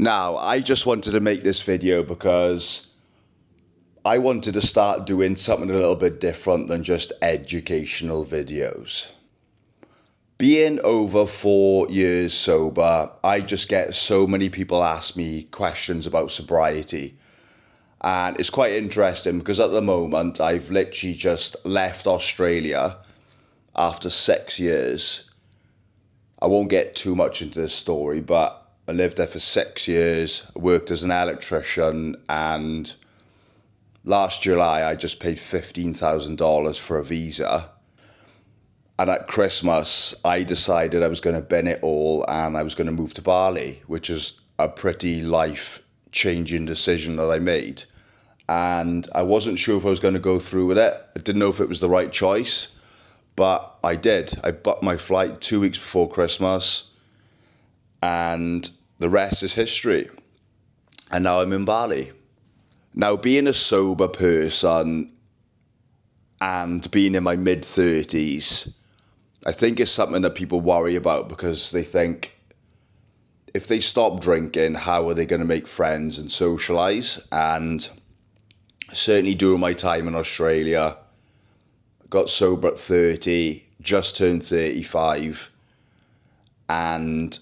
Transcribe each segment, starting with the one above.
Now, I just wanted to make this video because I wanted to start doing something a little bit different than just educational videos. Being over 4 years sober, I just get so many people ask me questions about sobriety. And it's quite interesting because at the moment, I've literally just left Australia after 6 years. I won't get too much into this story, but I lived there for 6 years, worked as an electrician, and last July I just paid $15,000 for a visa. And at Christmas, I decided I was going to bin it all and I was going to move to Bali, which is a pretty life-changing decision that I made. And I wasn't sure if I was going to go through with it. I didn't know if it was the right choice, but I did. I booked my flight 2 weeks before Christmas, and the rest is history. And now I'm in Bali. Now, being a sober person and being in my mid-30s, I think it's something that people worry about because they think if they stop drinking, how are they going to make friends and socialise? And certainly during my time in Australia, I got sober at 30, just turned 35, and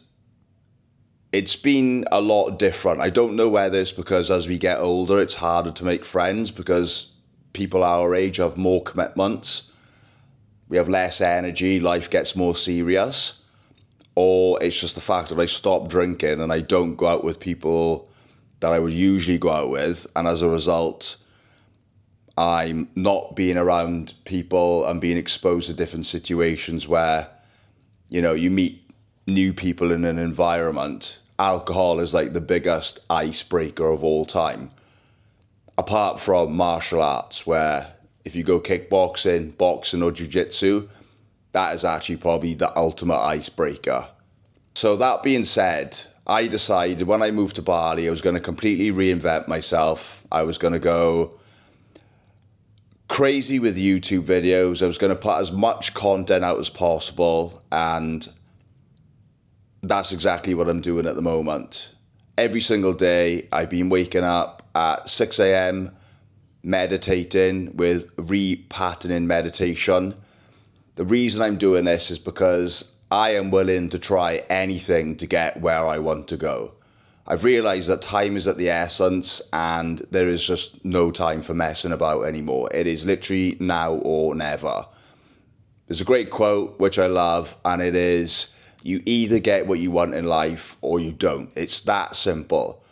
it's been a lot different. I don't know whether it's because as we get older, it's harder to make friends because people our age have more commitments. We have less energy, life gets more serious. Or it's just the fact that I stopped drinking and I don't go out with people that I would usually go out with. And as a result, I'm not being around people and being exposed to different situations where, you meet new people in an environment. Alcohol is like the biggest icebreaker of all time. Apart from martial arts, where if you go kickboxing, boxing or jiu-jitsu, that is actually probably the ultimate icebreaker. So that being said, I decided when I moved to Bali, I was going to completely reinvent myself. I was going to go crazy with YouTube videos. I was going to put as much content out as possible, and that's exactly what I'm doing at the moment. Every single day, I've been waking up at 6 a.m., meditating with repatterning meditation. The reason I'm doing this is because I am willing to try anything to get where I want to go. I've realized that time is at the essence and there is just no time for messing about anymore. It is literally now or never. There's a great quote, which I love, and it is, you either get what you want in life or you don't. It's that simple.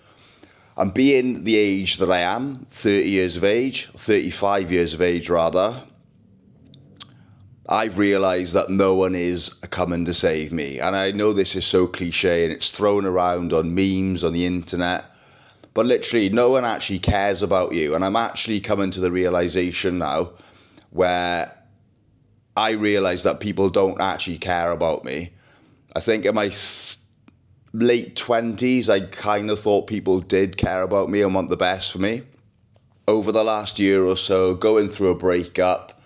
And being the age that I am, 30 years of age, 35 years of age rather, I've realised that no one is coming to save me. And I know this is so cliche and it's thrown around on memes on the internet, but literally no one actually cares about you. And I'm actually coming to the realisation now where I realise that people don't actually care about me. I think in my late 20s, I kind of thought people did care about me and want the best for me. Over the last year or so, going through a breakup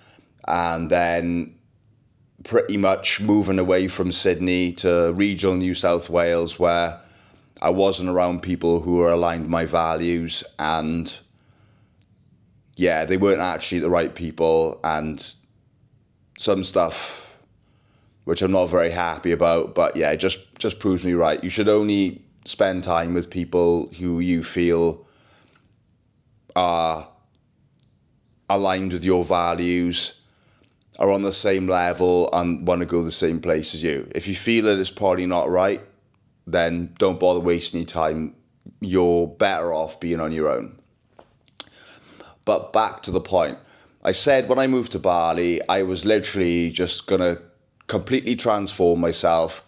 and then pretty much moving away from Sydney to regional New South Wales, where I wasn't around people who were aligned with my values, and yeah, they weren't actually the right people, and some stuff which I'm not very happy about, but yeah, it just proves me right. You should only spend time with people who you feel are aligned with your values, are on the same level and want to go the same place as you. If you feel that it's probably not right, then don't bother wasting your time. You're better off being on your own. But back to the point. I said when I moved to Bali, I was literally just going to completely transform myself.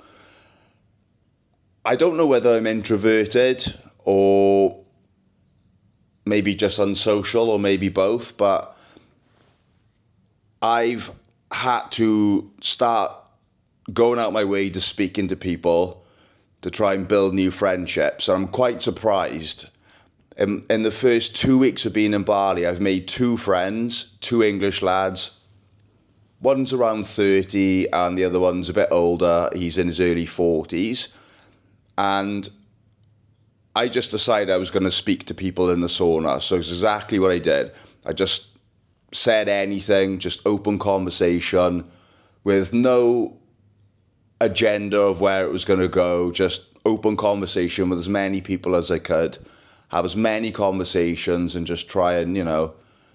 I don't know whether I'm introverted or maybe just unsocial or maybe both, but I've had to start going out my way to speaking to people to try and build new friendships. And I'm quite surprised. In the first 2 weeks of being in Bali, I've made 2 friends, 2 English lads. One's around 30 and the other one's a bit older. He's in his early 40s. And I just decided I was going to speak to people in the sauna. So it's exactly what I did. I just said anything, just open conversation with no agenda of where it was going to go, just open conversation with as many people as I could, have as many conversations and just try and,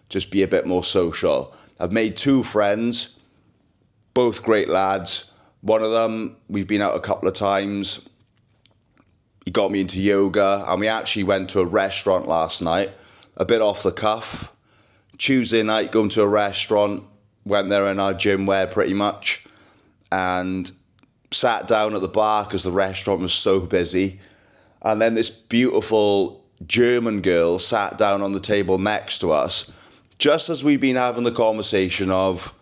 just be a bit more social. I've made 2 friends, both great lads. One of them, we've been out a couple of times. He got me into yoga, and we actually went to a restaurant last night, a bit off the cuff. Tuesday night, going to a restaurant, went there in our gym wear pretty much, and sat down at the bar because the restaurant was so busy. And then this beautiful German girl sat down on the table next to us, just as we'd been having the conversation of,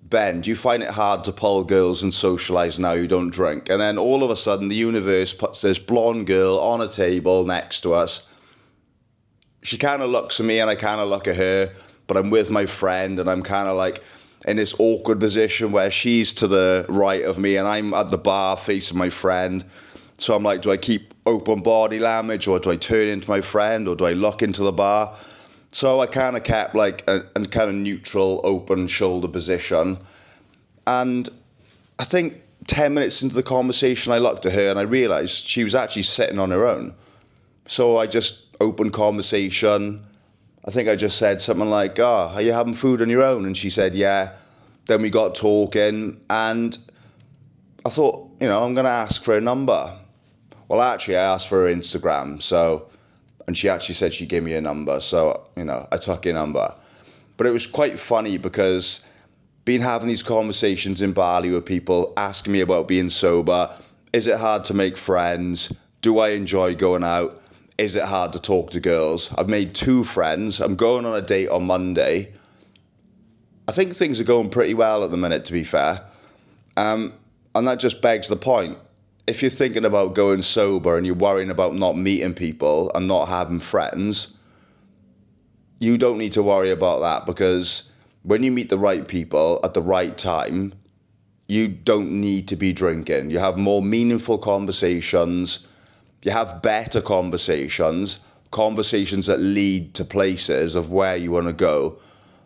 Ben, do you find it hard to pull girls and socialise now you don't drink? And then all of a sudden the universe puts this blonde girl on a table next to us. She kind of looks at me and I kind of look at her, but I'm with my friend and I'm kind of like in this awkward position where she's to the right of me and I'm at the bar facing my friend. So I'm like, do I keep open body language, or do I turn into my friend, or do I look into the bar? So I kind of kept like a kind of neutral, open shoulder position. And I think 10 minutes into the conversation, I looked at her and I realised she was actually sitting on her own. So I just opened conversation. I think I just said something like, are you having food on your own? And she said, yeah. Then we got talking and I thought, I'm going to ask for her number. Well, actually, I asked for her Instagram, and she actually said she'd give me a number, so, I took her number. But it was quite funny because been having these conversations in Bali with people asking me about being sober. Is it hard to make friends? Do I enjoy going out? Is it hard to talk to girls? I've made 2 friends. I'm going on a date on Monday. I think things are going pretty well at the minute, to be fair. And that just begs the point. If you're thinking about going sober and you're worrying about not meeting people and not having friends, you don't need to worry about that, because when you meet the right people at the right time, you don't need to be drinking. You have more meaningful conversations. You have better conversations that lead to places of where you want to go,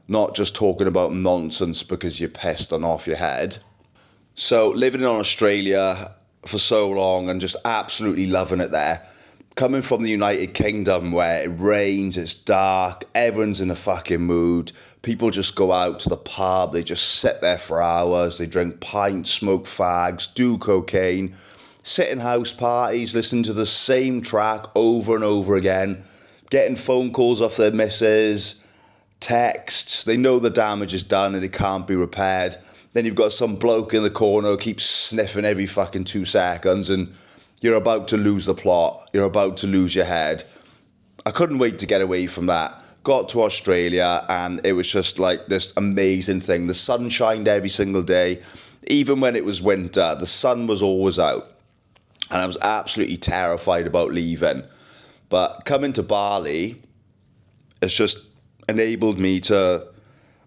not just talking about nonsense because you're pissed and off your head. So living in Australia for so long and just absolutely loving it there. Coming from the United Kingdom where it rains, it's dark, everyone's in a fucking mood. People just go out to the pub, they just sit there for hours, they drink pints, smoke fags, do cocaine, sit in house parties, listen to the same track over and over again, getting phone calls off their missus, texts. They know the damage is done and it can't be repaired. Then you've got some bloke in the corner who keeps sniffing every fucking 2 seconds and you're about to lose the plot. You're about to lose your head. I couldn't wait to get away from that. Got to Australia and it was just like this amazing thing. The sun shined every single day. Even when it was winter, the sun was always out. And I was absolutely terrified about leaving. But coming to Bali, it's just enabled me to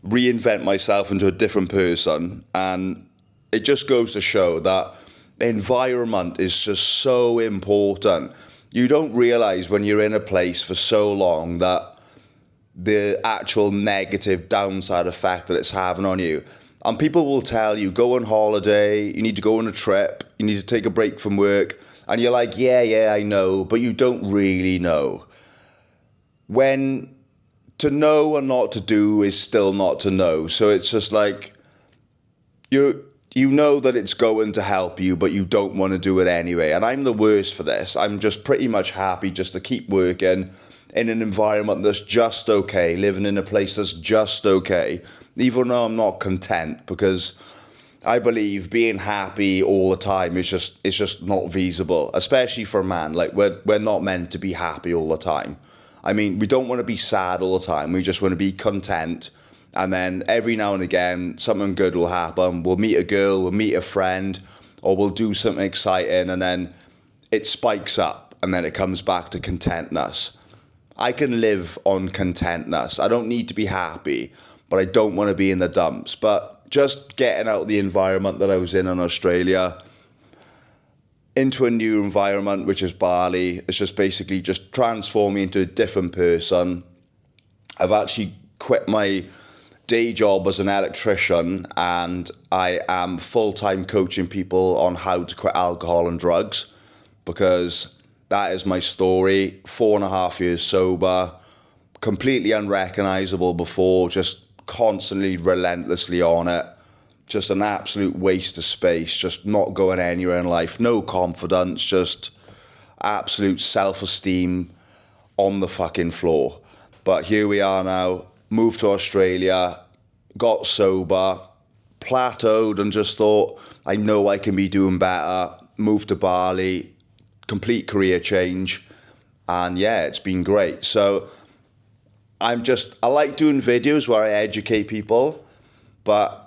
reinvent myself into a different person, and it just goes to show that environment is just so important. You don't realize when you're in a place for so long that the actual negative downside effect that it's having on you. And people will tell you, go on holiday, you need to go on a trip, you need to take a break from work, and you're like, yeah, I know, but you don't really know. When to know and not to do is still not to know. So it's just like, you know that it's going to help you, but you don't want to do it anyway. And I'm the worst for this. I'm just pretty much happy just to keep working in an environment that's just okay, living in a place that's just okay, even though I'm not content, because I believe being happy all the time is just not feasible, especially for a man. Like we're not meant to be happy all the time. I mean, we don't want to be sad all the time. We just want to be content. And then every now and again, something good will happen. We'll meet a girl, we'll meet a friend, or we'll do something exciting, and then it spikes up, and then it comes back to contentness. I can live on contentness. I don't need to be happy, but I don't want to be in the dumps. But just getting out of the environment that I was in Australia, into a new environment, which is Bali. It's just basically just transformed me into a different person. I've actually quit my day job as an electrician, and I am full-time coaching people on how to quit alcohol and drugs, because that is my story. 4.5 years sober, completely unrecognizable before, just constantly, relentlessly on it. Just an absolute waste of space, just not going anywhere in life, no confidence, just absolute self-esteem on the fucking floor. But here we are now, moved to Australia, got sober, plateaued, and just thought, I know I can be doing better. Moved to Bali, complete career change, and yeah, it's been great. So I like doing videos where I educate people, but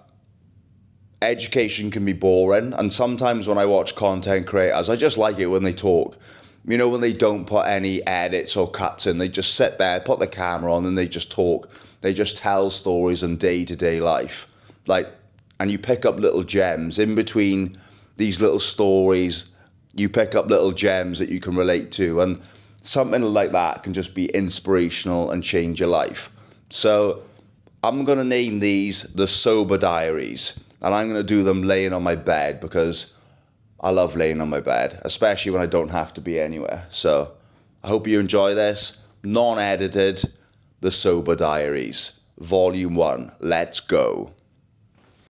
education can be boring, and sometimes when I watch content creators, I just like it when they talk. You know, when they don't put any edits or cuts in, they just sit there, put the camera on, and they just talk. They just tell stories in day-to-day life. And you pick up little gems in between these little stories. You pick up little gems that you can relate to, and something like that can just be inspirational and change your life. So I'm going to name these the Sober Diaries, and I'm going to do them laying on my bed, because I love laying on my bed, especially when I don't have to be anywhere. So I hope you enjoy this. Non-edited, the Sober Diaries, Volume 1. Let's go.